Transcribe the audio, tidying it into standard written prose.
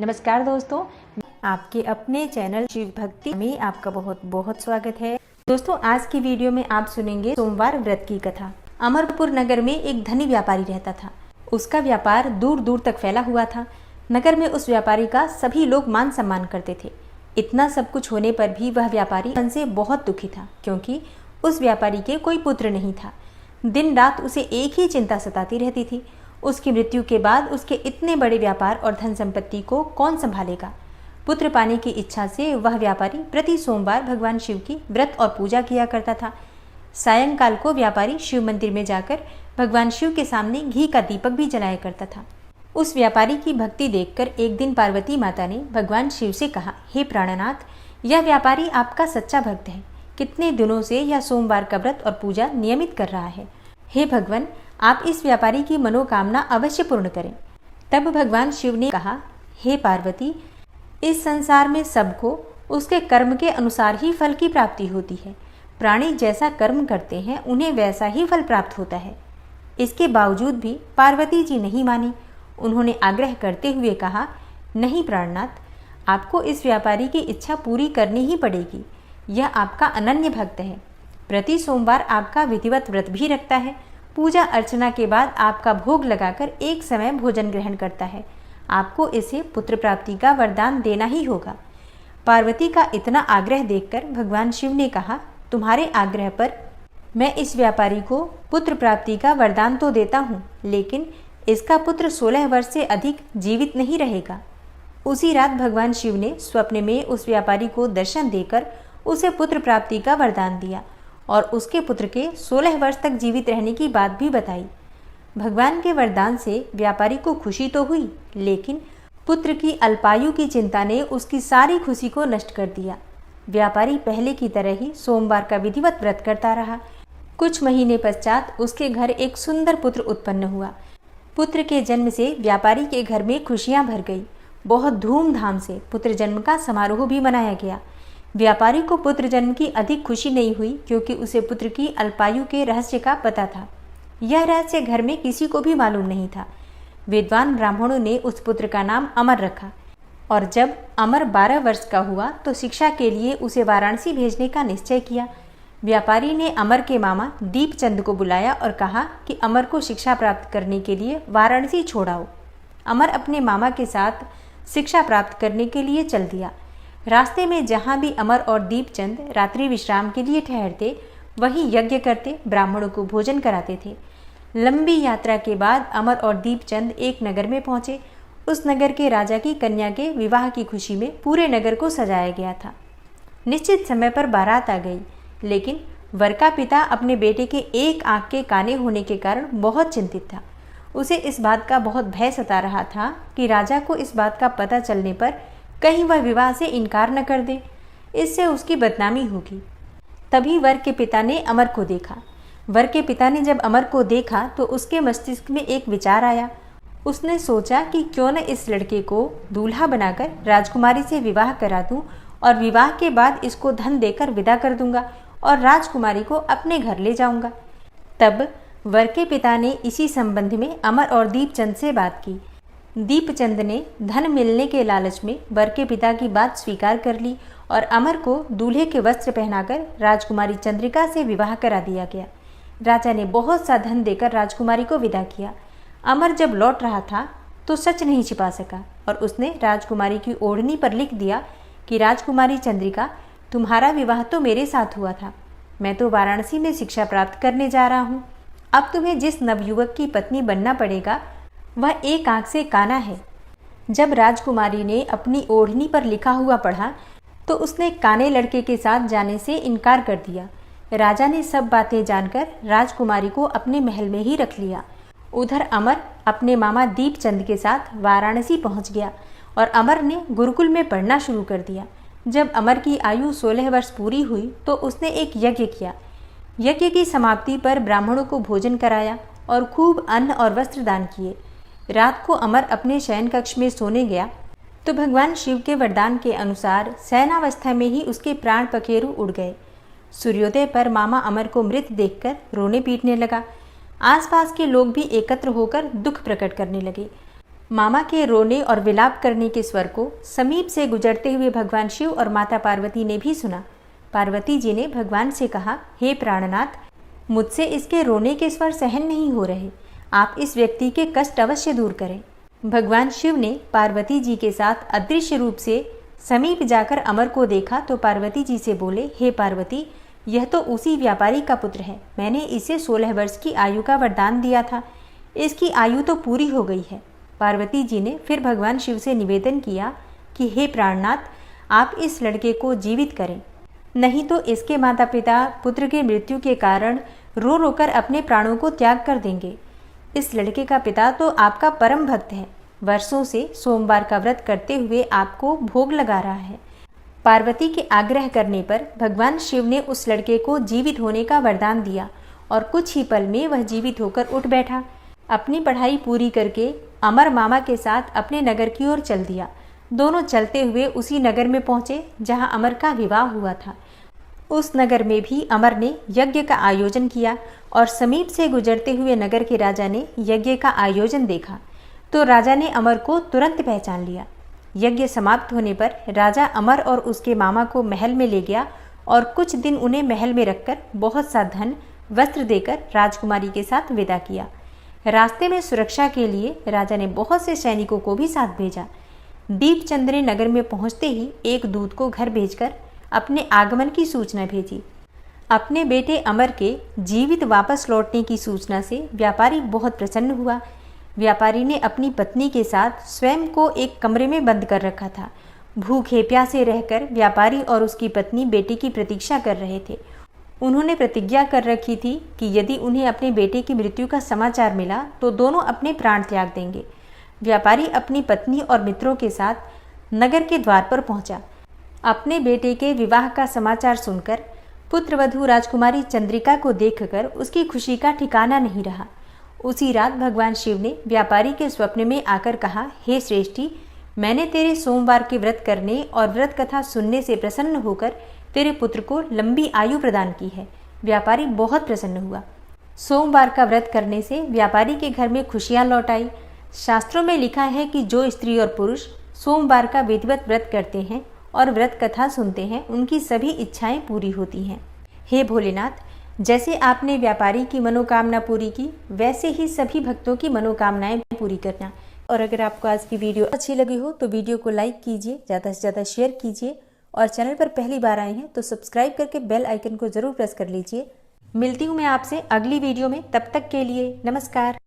नमस्कार दोस्तों, आपके अपने चैनल शिव भक्ति में आपका बहुत बहुत स्वागत है। दोस्तों, आज की वीडियो में आप सुनेंगे सोमवार व्रत की कथा। अमरपुर नगर में एक धनी व्यापारी रहता था। उसका व्यापार दूर दूर तक फैला हुआ था। नगर में उस व्यापारी का सभी लोग मान सम्मान करते थे। इतना सब कुछ होने पर भी वह व्यापारी मन से बहुत दुखी था, क्योंकि उस व्यापारी के कोई पुत्र नहीं था। दिन रात उसे एक ही चिंता सताती रहती थी, उसकी मृत्यु के बाद उसके इतने बड़े व्यापार और धन संपत्ति को कौन संभालेगा। पुत्र पाने की इच्छा से वह व्यापारी प्रति सोमवार भगवान शिव की व्रत और पूजा किया करता था। सायंकाल को व्यापारी शिव मंदिर में जाकर भगवान शिव के सामने घी का दीपक भी जलाया करता था। उस व्यापारी की भक्ति देखकर एक दिन पार्वती माता ने भगवान शिव से कहा, हे प्राणनाथ, यह व्यापारी आपका सच्चा भक्त है। कितने दिनों से यह सोमवार का व्रत और पूजा नियमित कर रहा है। हे भगवान, आप इस व्यापारी की मनोकामना अवश्य पूर्ण करें। तब भगवान शिव ने कहा, हे पार्वती, इस संसार में सबको उसके कर्म के अनुसार ही फल की प्राप्ति होती है। प्राणी जैसा कर्म करते हैं उन्हें वैसा ही फल प्राप्त होता है। इसके बावजूद भी पार्वती जी नहीं मानी। उन्होंने आग्रह करते हुए कहा, नहीं प्राणनाथ, आपको इस व्यापारी की इच्छा पूरी करनी ही पड़ेगी। यह आपका अनन्य भक्त है। प्रति सोमवार आपका विधिवत व्रत भी रखता है। पूजा अर्चना के बाद आपका भोग लगाकर एक समय भोजन ग्रहण करता है। आपको इसे पुत्र प्राप्ति का वरदान देना ही होगा। पार्वती का इतना आग्रह देखकर भगवान शिव ने कहा, तुम्हारे आग्रह पर मैं इस व्यापारी को पुत्र प्राप्ति का वरदान तो देता हूँ, लेकिन इसका पुत्र 16 वर्ष से अधिक जीवित नहीं रहेगा। उसी रात भगवान शिव ने स्वप्न में उस व्यापारी को दर्शन देकर उसे पुत्र प्राप्ति का वरदान दिया और उसके पुत्र के 16 वर्ष तक जीवित रहने की बात भी बताई। भगवान के वरदान से व्यापारी को खुशी तो हुई, लेकिन पुत्र की अल्पायु की चिंता ने उसकी सारी खुशी को नष्ट कर दिया। व्यापारी पहले की तरह ही सोमवार का विधिवत व्रत करता रहा। कुछ महीने पश्चात उसके घर एक सुंदर पुत्र उत्पन्न हुआ। पुत्र के जन्म से व्यापारी के घर में खुशियां भर गई। बहुत धूमधाम से पुत्र जन्म का समारोह भी मनाया गया। व्यापारी को पुत्र जन्म की अधिक खुशी नहीं हुई, क्योंकि उसे पुत्र की अल्पायु के रहस्य का पता था। यह रहस्य घर में किसी को भी मालूम नहीं था। विद्वान ब्राह्मणों ने उस पुत्र का नाम अमर रखा, और जब अमर 12 वर्ष का हुआ तो शिक्षा के लिए उसे वाराणसी भेजने का निश्चय किया। व्यापारी ने अमर के मामा दीपचंद को बुलाया और कहा कि अमर को शिक्षा प्राप्त करने के लिए वाराणसी छोड़ाओ। अमर अपने मामा के साथ शिक्षा प्राप्त करने के लिए चल दिया। रास्ते में जहाँ भी अमर और दीपचंद रात्रि विश्राम के लिए ठहरते, वहीं यज्ञ करते, ब्राह्मणों को भोजन कराते थे। लंबी यात्रा के बाद अमर और दीपचंद एक नगर में पहुंचे। उस नगर के राजा की कन्या के विवाह की खुशी में पूरे नगर को सजाया गया था। निश्चित समय पर बारात आ गई, लेकिन वर का पिता अपने बेटे के एक आंख के काने होने के कारण बहुत चिंतित था। उसे इस बात का बहुत भय सता रहा था कि राजा को इस बात का पता चलने पर कहीं वह विवाह से इनकार न कर दे, इससे उसकी बदनामी होगी। तभी वर के पिता ने अमर को देखा। वर के पिता ने जब अमर को देखा तो उसके मस्तिष्क में एक विचार आया। उसने सोचा कि क्यों न इस लड़के को दूल्हा बनाकर राजकुमारी से विवाह करा दूं, और विवाह के बाद इसको धन देकर विदा कर दूंगा और राजकुमारी को अपने घर ले जाऊंगा। तब वर के पिता ने इसी संबंध में अमर और दीपचंद से बात की। दीपचंद ने धन मिलने के लालच में वर के पिता की बात स्वीकार कर ली और अमर को दूल्हे के वस्त्र पहनाकर राजकुमारी चंद्रिका से विवाह करा दिया गया। राजा ने बहुत सा धन देकर राजकुमारी को विदा किया। अमर जब लौट रहा था तो सच नहीं छिपा सका और उसने राजकुमारी की ओढ़नी पर लिख दिया कि राजकुमारी चंद्रिका, तुम्हारा विवाह तो मेरे साथ हुआ था। मैं तो वाराणसी में शिक्षा प्राप्त करने जा रहा हूँ। अब तुम्हें जिस नवयुवक की पत्नी बनना पड़ेगा वह एक आंख से काना है। जब राजकुमारी ने अपनी ओढ़नी पर लिखा हुआ पढ़ा तो उसने काने लड़के के साथ जाने से इनकार कर दिया। राजा ने सब बातें जानकर राजकुमारी को अपने महल में ही रख लिया। उधर अमर अपने मामा दीपचंद के साथ वाराणसी पहुंच गया और अमर ने गुरुकुल में पढ़ना शुरू कर दिया। जब अमर की आयु 16 वर्ष पूरी हुई तो उसने एक यज्ञ किया। यज्ञ की समाप्ति पर ब्राह्मणों को भोजन कराया और खूब अन्न और वस्त्र दान किए। रात को अमर अपने शयन कक्ष में सोने गया तो भगवान शिव के वरदान के अनुसार शयनावस्था में ही उसके प्राण पखेरु उड़ गए। सूर्योदय पर मामा अमर को मृत देखकर रोने पीटने लगा। आसपास के लोग भी एकत्र होकर दुख प्रकट करने लगे। मामा के रोने और विलाप करने के स्वर को समीप से गुजरते हुए भगवान शिव और माता पार्वती ने भी सुना। पार्वती जी ने भगवान से कहा, हे प्राणनाथ, मुझसे इसके रोने के स्वर सहन नहीं हो रहे, आप इस व्यक्ति के कष्ट अवश्य दूर करें। भगवान शिव ने पार्वती जी के साथ अदृश्य रूप से समीप जाकर अमर को देखा तो पार्वती जी से बोले, हे पार्वती, यह तो उसी व्यापारी का पुत्र है। मैंने इसे 16 वर्ष की आयु का वरदान दिया था, इसकी आयु तो पूरी हो गई है। पार्वती जी ने फिर भगवान शिव से निवेदन किया कि हे प्राणनाथ, आप इस लड़के को जीवित करें, नहीं तो इसके माता पिता पुत्र की मृत्यु के कारण रो रोकर अपने प्राणों को त्याग कर देंगे। इस लड़के का पिता तो आपका परम भक्त है, वर्षों से सोमवार का व्रत करते हुए आपको भोग लगा रहा है। पार्वती के आग्रह करने पर भगवान शिव ने उस लड़के को जीवित होने का वरदान दिया और कुछ ही पल में वह जीवित होकर उठ बैठा। अपनी पढ़ाई पूरी करके अमर मामा के साथ अपने नगर की ओर चल दिया। दोनों चलते हुए उसी नगर में पहुंचे जहां अमर का विवाह हुआ था। उस नगर में भी अमर ने यज्ञ का आयोजन किया और समीप से गुजरते हुए नगर के राजा ने यज्ञ का आयोजन देखा तो राजा ने अमर को तुरंत पहचान लिया। यज्ञ समाप्त होने पर राजा अमर और उसके मामा को महल में ले गया और कुछ दिन उन्हें महल में रखकर बहुत सा धन वस्त्र देकर राजकुमारी के साथ विदा किया। रास्ते में सुरक्षा के लिए राजा ने बहुत से सैनिकों को भी साथ भेजा। दीपचंद ने नगर में पहुंचते ही एक दूत को घर भेजकर अपने आगमन की सूचना भेजी। अपने बेटे अमर के जीवित वापस लौटने की सूचना से व्यापारी बहुत प्रसन्न हुआ। व्यापारी ने अपनी पत्नी के साथ स्वयं को एक कमरे में बंद कर रखा था। भूखे प्यासे रहकर व्यापारी और उसकी पत्नी बेटे की प्रतीक्षा कर रहे थे। उन्होंने प्रतिज्ञा कर रखी थी कि यदि उन्हें अपने बेटे की मृत्यु का समाचार मिला तो दोनों अपने प्राण त्याग देंगे। व्यापारी अपनी पत्नी और मित्रों के साथ नगर के द्वार पर पहुंचा। अपने बेटे के विवाह का समाचार सुनकर पुत्रवधू राजकुमारी चंद्रिका को देखकर उसकी खुशी का ठिकाना नहीं रहा। उसी रात भगवान शिव ने व्यापारी के स्वप्न में आकर कहा, हे श्रेष्ठी, मैंने तेरे सोमवार के व्रत करने और व्रत कथा सुनने से प्रसन्न होकर तेरे पुत्र को लंबी आयु प्रदान की है। व्यापारी बहुत प्रसन्न हुआ। सोमवार का व्रत करने से व्यापारी के घर में खुशियां लौट आई। शास्त्रों में लिखा है कि जो स्त्री और पुरुष सोमवार का विधिवत व्रत करते हैं और व्रत कथा सुनते हैं, उनकी सभी इच्छाएं पूरी होती हैं। हे भोलेनाथ, जैसे आपने व्यापारी की मनोकामना पूरी की, वैसे ही सभी भक्तों की मनोकामनाएं पूरी करना। और अगर आपको आज की वीडियो अच्छी लगी हो तो वीडियो को लाइक कीजिए, ज़्यादा से ज़्यादा शेयर कीजिए और चैनल पर पहली बार आए हैं तो सब्सक्राइब करके बेल आइकन को ज़रूर प्रेस कर लीजिए। मिलती हूँ मैं आपसे अगली वीडियो में, तब तक के लिए नमस्कार।